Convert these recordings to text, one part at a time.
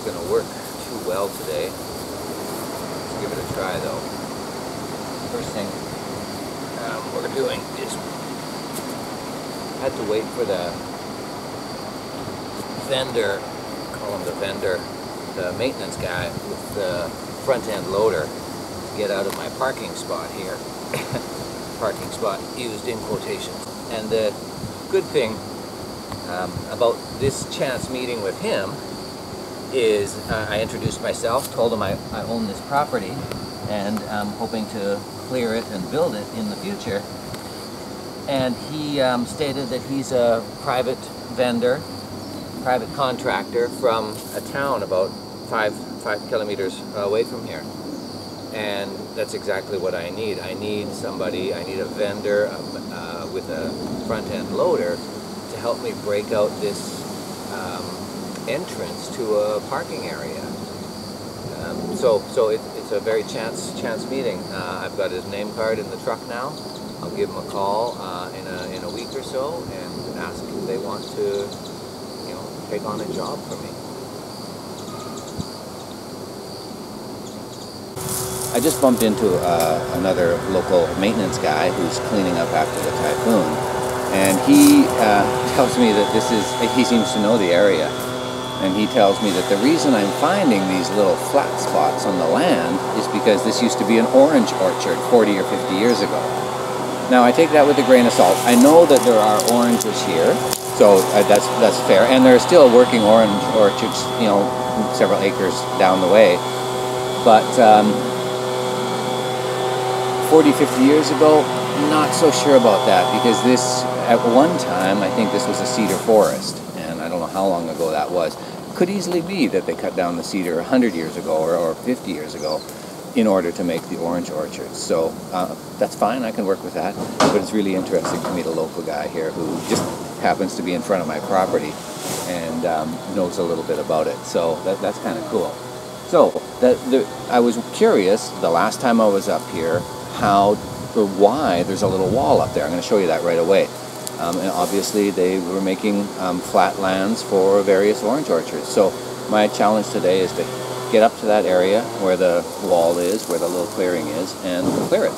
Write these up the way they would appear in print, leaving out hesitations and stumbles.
going to work too well today. Let's give it a try though. First thing we're doing is I had to wait for the vendor, call him the vendor, the maintenance guy with the front end loader to get out of my parking spot here. Parking spot used in quotations. And the good thing about this chance meeting with him is I introduced myself, told him I own this property and I'm hoping to clear it and build it in the future. And he stated that he's a private vendor, private contractor from a town about 5 kilometers away from here. And that's exactly what I need. I need somebody, I need a vendor with a front-end loader to help me break out this entrance to a parking area. So it's a very chance meeting. I've got his name card in the truck now. I'll give him a call in a week or so and ask if they want to, take on a job for me. I just bumped into another local maintenance guy who's cleaning up after the typhoon, and he tells me that he seems to know the area, and he tells me that the reason I'm finding these little flat spots on the land is because this used to be an orange orchard 40 or 50 years ago. Now I take that with a grain of salt. I know that there are oranges here, so that's fair, and there are still working orange orchards, several acres down the way, but 40, 50 years ago, not so sure about that, because this, at one time, I think this was a cedar forest, and I don't know how long ago that was. Could easily be that they cut down the cedar 100 years ago or 50 years ago in order to make the orange orchards. So that's fine, I can work with that, but it's really interesting to meet a local guy here who just happens to be in front of my property and knows a little bit about it. So that's kind of cool. So I was curious the last time I was up here why there's a little wall up there. I'm going to show you that right away. And obviously they were making flat lands for various orange orchards. So my challenge today is to get up to that area where the wall is, where the little clearing is, and clear it.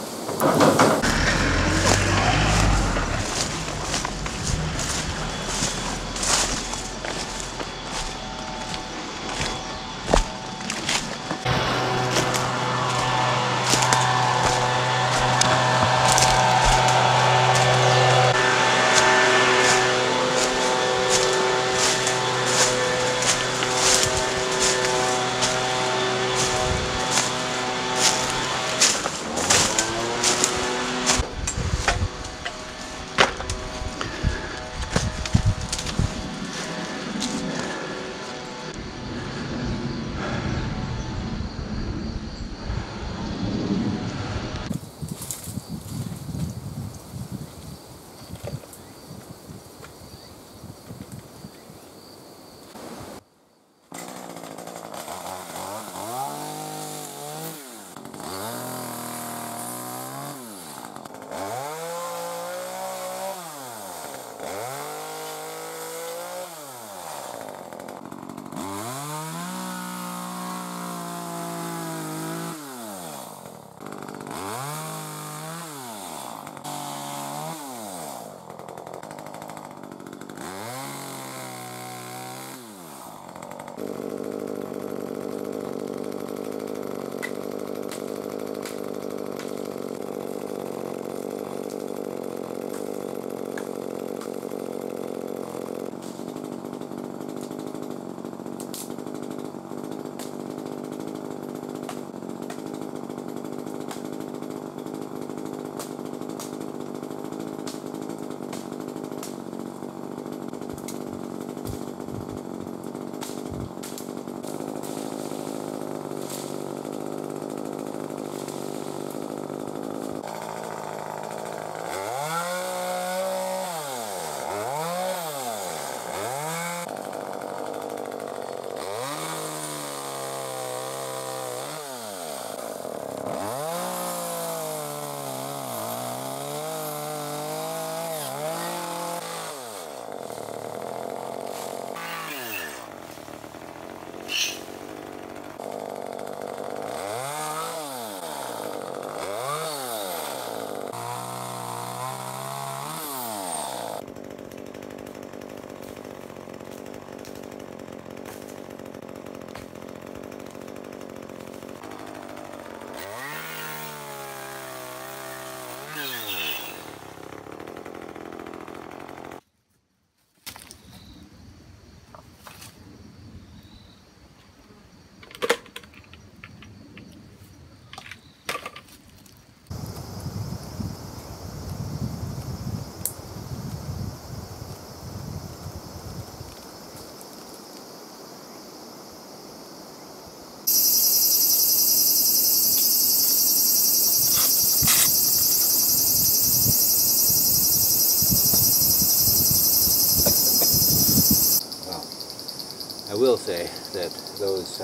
will say that those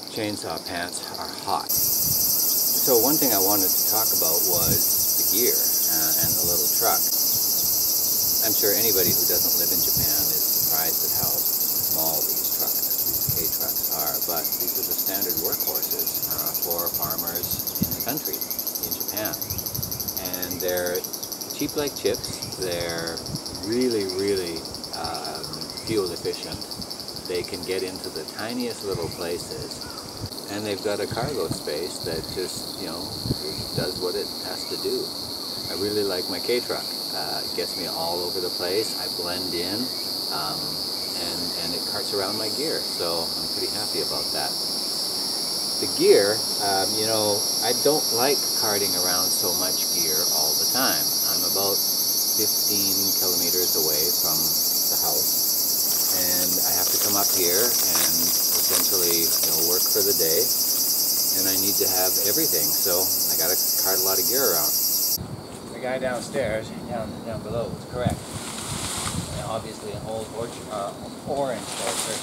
chainsaw pants are hot. So one thing I wanted to talk about was the gear and the little truck. I'm sure anybody who doesn't live in Japan is surprised at how small these trucks, these K-trucks are, but these are the standard workhorses for farmers in the country, in Japan. And they're cheap like chips. They're really, really fuel efficient. They can get into the tiniest little places, and they've got a cargo space that just, does what it has to do. I really like my K-truck. It gets me all over the place. I blend in, and it carts around my gear, so I'm pretty happy about that. The gear, I don't like carting around so much gear all the time. I'm about 15 kilometers away from the house, and I have to come up here and essentially work for the day, and I need to have everything, so I gotta cart a lot of gear around. The guy downstairs, down below, was correct. Obviously an old orange orchard,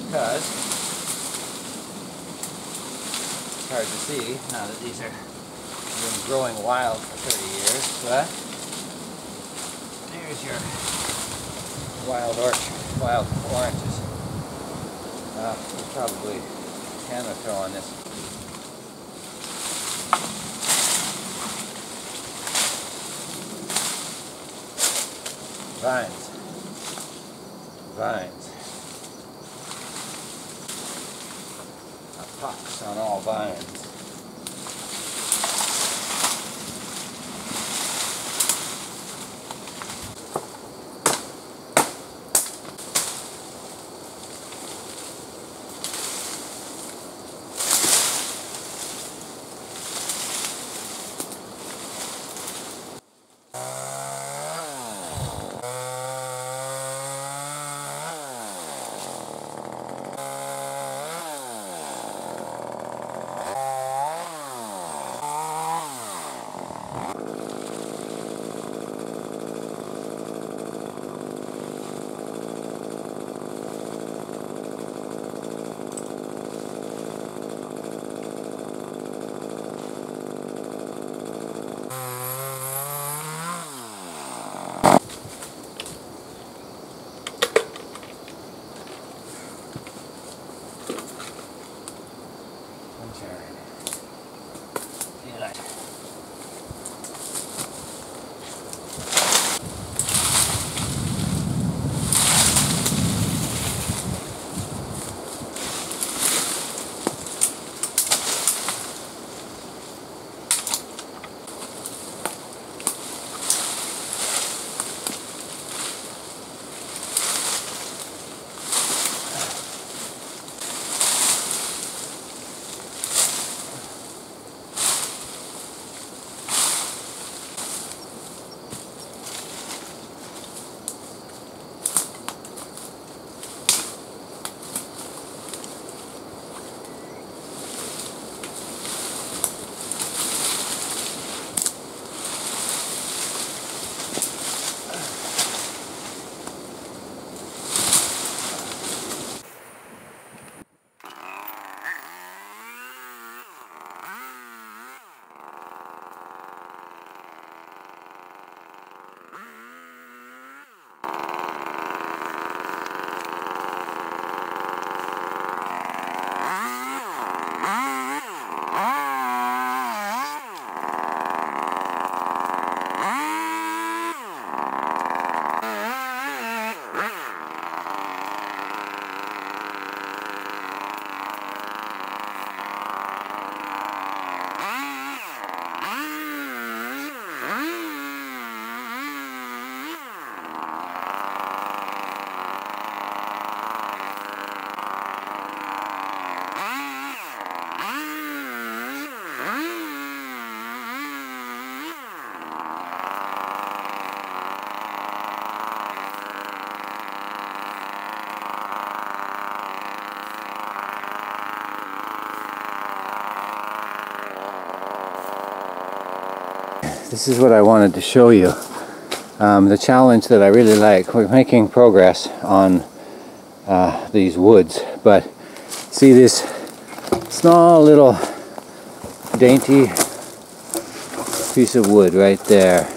because it's hard to see now that these have been growing wild for 30 years, but there's your wild oranges. There's probably 10 or so on this. Vines. Pucks on all vines. This is what I wanted to show you. The challenge that I really like. We're making progress on these woods. But see this small little dainty piece of wood right there.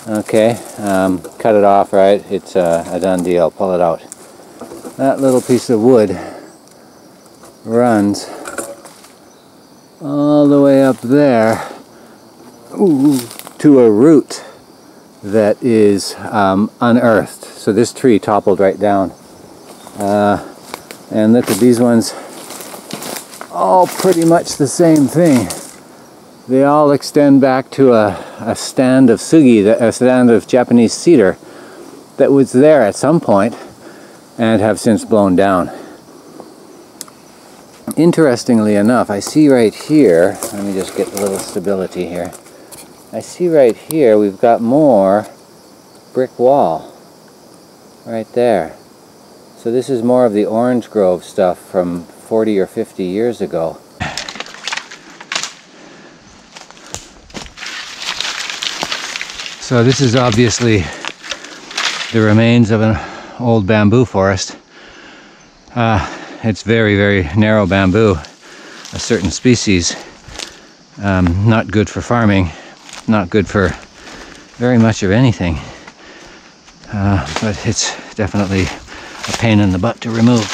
Okay, cut it off, right? It's a done deal. Pull it out. That little piece of wood runs all the way up there, ooh, to a root that is unearthed. So this tree toppled right down. And look at these ones, all pretty much the same thing. They all extend back to a stand of sugi, a stand of Japanese cedar that was there at some point and have since blown down. Interestingly enough, I see right here, let me just get a little stability here. I see right here we've got more brick wall right there. So this is more of the orange grove stuff from 40 or 50 years ago. So this is obviously the remains of an old bamboo forest. It's very, very narrow bamboo, a certain species. Not good for farming, not good for very much of anything. But it's definitely a pain in the butt to remove.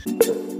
it.